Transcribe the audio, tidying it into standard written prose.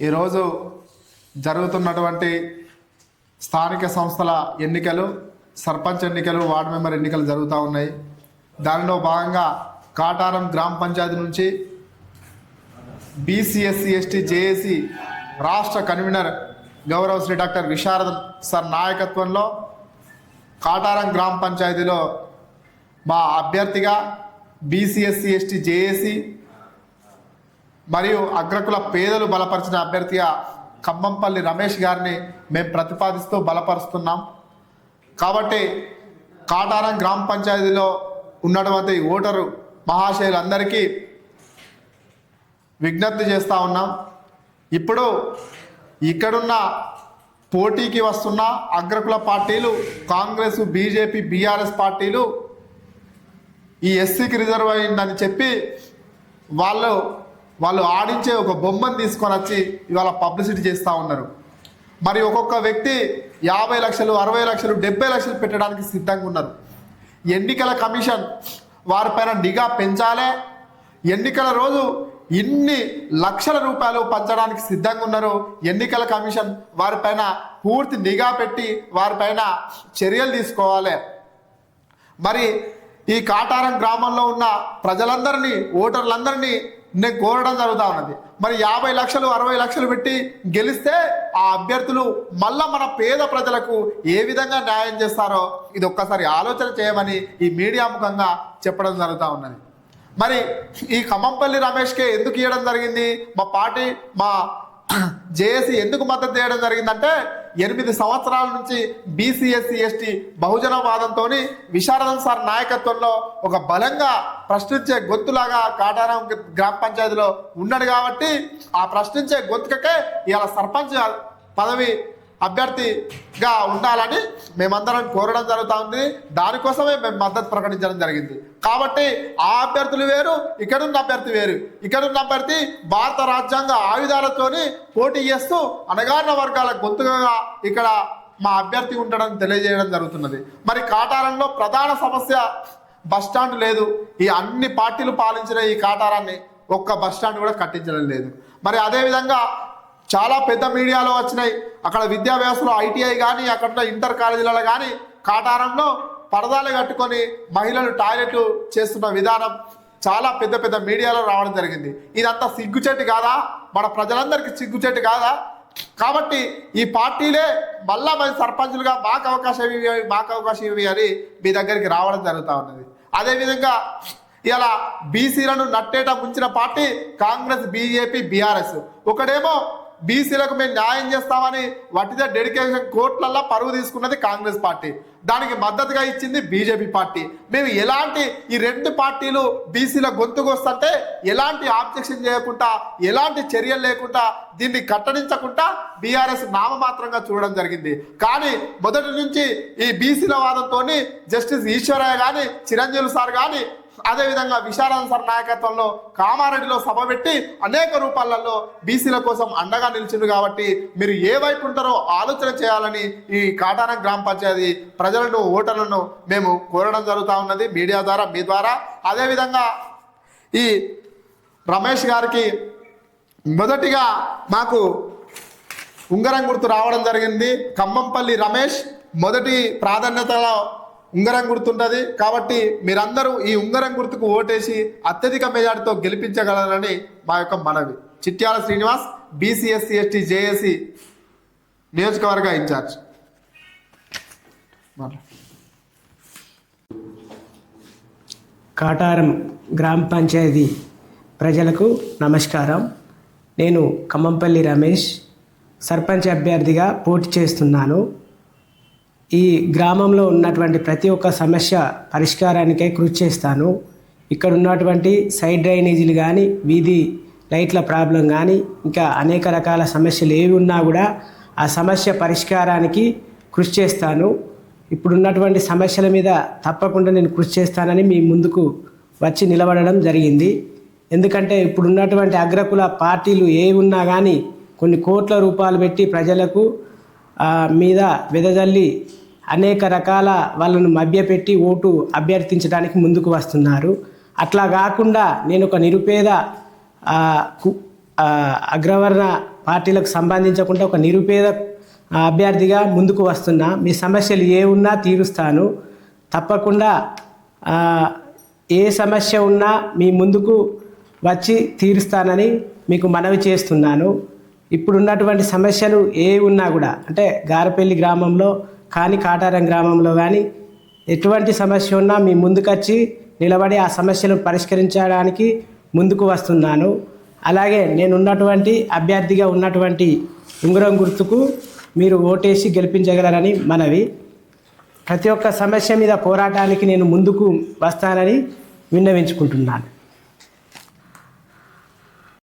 ఈరోజు జరుగుతున్నటువంటి స్థానిక సంస్థల ఎన్నికలు, సర్పంచ్ ఎన్నికలు, వార్డు మెంబర్ ఎన్నికలు జరుగుతూ ఉన్నాయి. దానిలో భాగంగా కాటారం గ్రామ పంచాయతీ నుంచి BCSC/ST జేఏసీ రాష్ట్ర కన్వీనర్ గౌరవ శ్రీ డాక్టర్ విశారద సార్ నాయకత్వంలో కాటారం గ్రామ పంచాయతీలో మా అభ్యర్థిగా BCSC/ST జేఏసీ మరియు అగ్రకుల పేదలు బలపరిచిన అభ్యర్థిగా ఖమ్మంపల్లి రమేష్ గారిని మేము ప్రతిపాదిస్తూ బలపరుస్తున్నాం. కాబట్టి కాటారం గ్రామ పంచాయతీలో ఉన్నటువంటి ఓటరు మహాశయులందరికీ విజ్ఞప్తి చేస్తూ ఉన్నాం. ఇప్పుడు ఇక్కడున్న పోటీకి వస్తున్న అగ్రకుల పార్టీలు కాంగ్రెస్, బీజేపీ, బీఆర్ఎస్ పార్టీలు ఈ ఎస్సీకి రిజర్వ్ అయిందని చెప్పి వాళ్ళు ఆడించే ఒక బొమ్మను తీసుకొని వచ్చి ఇవాళ పబ్లిసిటీ చేస్తూ ఉన్నారు. మరి ఒక్కొక్క వ్యక్తి 50 లక్షలు, 60 లక్షలు, 70 లక్షలు పెట్టడానికి సిద్ధంగా ఉన్నారు. ఎన్నికల కమిషన్ వారిపైన నిఘా పెంచాలి. ఎన్నికల రోజు ఇన్ని లక్షల రూపాయలు పంచడానికి సిద్ధంగా ఉన్నారు. ఎన్నికల కమిషన్ వారిపైన పూర్తి నిఘా పెట్టి వారిపైన చర్యలు తీసుకోవాలి. మరి ఈ కాటారం గ్రామంలో ఉన్న ప్రజలందరినీ, ఓటర్లందరినీ నేను కోరడం జరుగుతూ ఉన్నది. మరి 50 లక్షలు, 60 లక్షలు పెట్టి గెలిస్తే ఆ అభ్యర్థులు మళ్ళా మన పేద ప్రజలకు ఏ విధంగా న్యాయం చేస్తారో ఇది ఒక్కసారి ఆలోచన చేయమని ఈ మీడియా ముఖంగా చెప్పడం జరుగుతూ ఉన్నది. మరి ఈ ఖమ్మంపల్లి రమేష్కే ఎందుకు ఇవ్వడం జరిగింది? మా జేఏసీ ఎందుకు మద్దతు చేయడం జరిగిందంటే 8 సంవత్సరాల నుంచి BCSC/ST బహుజనవాదంతో విశారదన్ సార్ నాయకత్వంలో ఒక బలంగా ప్రశ్నించే గొంతులాగా కాటారం గ్రామ పంచాయతీలో ఉన్నాడు. కాబట్టి ఆ ప్రశ్నించే గొంతుకకే ఇవాళ సర్పంచ్ పదవి అభ్యర్థిగా ఉండాలని మేమందరం కోరడం జరుగుతూ ఉంది. దానికోసమే మేము మద్దతు ప్రకటించడం జరిగింది. కాబట్టి ఆ అభ్యర్థులు వేరు, ఇక్కడున్న అభ్యర్థి వేరు. ఇక్కడున్న అభ్యర్థి భారత రాజ్యాంగ ఆయుధాలతోని పోటీ చేస్తూ అణగారిన వర్గాల గొంతుగా ఇక్కడ మా అభ్యర్థి ఉంటాడని తెలియజేయడం జరుగుతున్నది. మరి కాటారంలో ప్రధాన సమస్య బస్టాండ్ లేదు. ఈ అన్ని పార్టీలు పాలించిన ఈ కాటారాన్ని ఒక్క బస్టాండ్ కూడా కట్టించడం లేదు. మరి అదేవిధంగా చాలా పెద్ద మీడియాలో వచ్చినాయి. అక్కడ విద్యా వ్యవస్థలో ITI కానీ, అక్కడ ఇంటర్ కాలేజీలలో కానీ కాటారంలో పరదాలు కట్టుకొని మహిళలు టాయిలెట్లు చేస్తున్న విధానం చాలా పెద్ద పెద్ద మీడియాలో రావడం జరిగింది. ఇదంతా సిగ్గుచేటు కాదా? మన ప్రజలందరికీ సిగ్గుచేటు కాదా? కాబట్టి ఈ పార్టీలే మళ్ళా మరి సర్పంచులుగా మాకు అవకాశం ఇవి అని మీ దగ్గరికి రావడం జరుగుతూ ఉన్నది. అదేవిధంగా ఇలా బీసీలను నట్టేట ముంచిన పార్టీ కాంగ్రెస్, బీజేపీ, బీఆర్ఎస్. ఒకడేమో బీసీలకు మేము న్యాయం చేస్తామని వట్టిదే డెడికేషన్ కోర్టులలో పరువు తీసుకున్నది కాంగ్రెస్ పార్టీ, దానికి మద్దతుగా ఇచ్చింది బీజేపీ పార్టీ. మేము ఎలాంటి ఈ రెండు పార్టీలు బీసీల గొంతుకొస్తుంటే ఎలాంటి ఆబ్జెక్షన్ చేయకుండా, ఎలాంటి చర్యలు లేకుండా, దీన్ని కట్టడించకుండా బీఆర్ఎస్ నామమాత్రంగా చూడడం జరిగింది. కానీ మొదటి నుంచి ఈ బీసీల వాదంతో జస్టిస్ ఈశ్వరయ్య కానీ, చిరంజీవి సార్ కానీ, అదేవిధంగా విశారద సార్ నాయకత్వంలో కామారెడ్డిలో సభ పెట్టి అనేక రూపాలలో బీసీల కోసం అండగా నిలిచింది. కాబట్టి మీరు ఏ వైపు ఉంటారో ఆలోచన చేయాలని ఈ కాటారం గ్రామ పంచాయతీ ప్రజలను, ఓటర్లను మేము కోరడం జరుగుతూ ఉన్నది మీడియా ద్వారా, మీ ద్వారా. అదేవిధంగా ఈ రమేష్ గారికి మొదటిగా మాకు ఉంగరం గుర్తు రావడం జరిగింది. ఖమ్మంపల్లి రమేష్ మొదటి ప్రాధాన్యతలో ఉంగరం గుర్తుంటుంది. కాబట్టి మీరందరూ ఈ ఉంగరం గుర్తుకు ఓటేసి అత్యధిక మెజార్టీతో గెలిపించగలరని మా యొక్క మనవి. చిట్యాల శ్రీనివాస్, BCSC/ST జేఏసీ నియోజకవర్గ ఇన్ఛార్జ్. కాటారం గ్రామ పంచాయతీ ప్రజలకు నమస్కారం. నేను ఖమ్మంపల్లి రమేష్ సర్పంచ్ అభ్యర్థిగా పోటీ చేస్తున్నాను. ఈ గ్రామంలో ఉన్నటువంటి ప్రతి ఒక్క సమస్య పరిష్కారానికై కృషి చేస్తాను. ఇక్కడ ఉన్నటువంటి సైడ్ డ్రైనేజీలు కానీ, వీధి లైట్ల ప్రాబ్లం కానీ, ఇంకా అనేక రకాల సమస్యలు ఏవి ఉన్నా కూడా ఆ సమస్య పరిష్కారానికి కృషి చేస్తాను. ఇప్పుడున్నటువంటి సమస్యల మీద తప్పకుండా నేను కృషి చేస్తానని మీ ముందుకు వచ్చి నిలబడడం జరిగింది. ఎందుకంటే ఇప్పుడున్నటువంటి అగ్రకుల పార్టీలు ఏవి ఉన్నా కానీ కొన్ని కోట్ల రూపాయలు పెట్టి ప్రజలకు మీద వెదజల్లి అనేక రకాల వాళ్ళను మభ్యపెట్టి ఓటు అభ్యర్థించడానికి ముందుకు వస్తున్నారు. అట్లా కాకుండా నేను ఒక నిరుపేద అగ్రవర్ణ పార్టీలకు సంబంధించకుండా ఒక నిరుపేద అభ్యర్థిగా ముందుకు వస్తున్నా. మీ సమస్యలు ఏ ఉన్నా తీరుస్తాను. తప్పకుండా ఏ సమస్య ఉన్నా మీ ముందుకు వచ్చి తీరుస్తానని మీకు మనవి చేస్తున్నాను. ఇప్పుడున్నటువంటి సమస్యలు ఏ ఉన్నా కూడా, అంటే గారపల్లి గ్రామంలో కానీ కాటారం గ్రామంలో కానీ ఎటువంటి సమస్య ఉన్నా మీ ముందుకొచ్చి నిలబడి ఆ సమస్యలను పరిష్కరించడానికి ముందుకు వస్తున్నాను. అలాగే నేను ఉన్నటువంటి అభ్యర్థిగా ఉన్నటువంటి ఉంగరం గుర్తుకు మీరు ఓటేసి గెలిపించగలరని మనవి. ప్రతి ఒక్క సమస్య మీద పోరాటానికి నేను ముందుకు వస్తానని విన్నవించుకుంటున్నాను.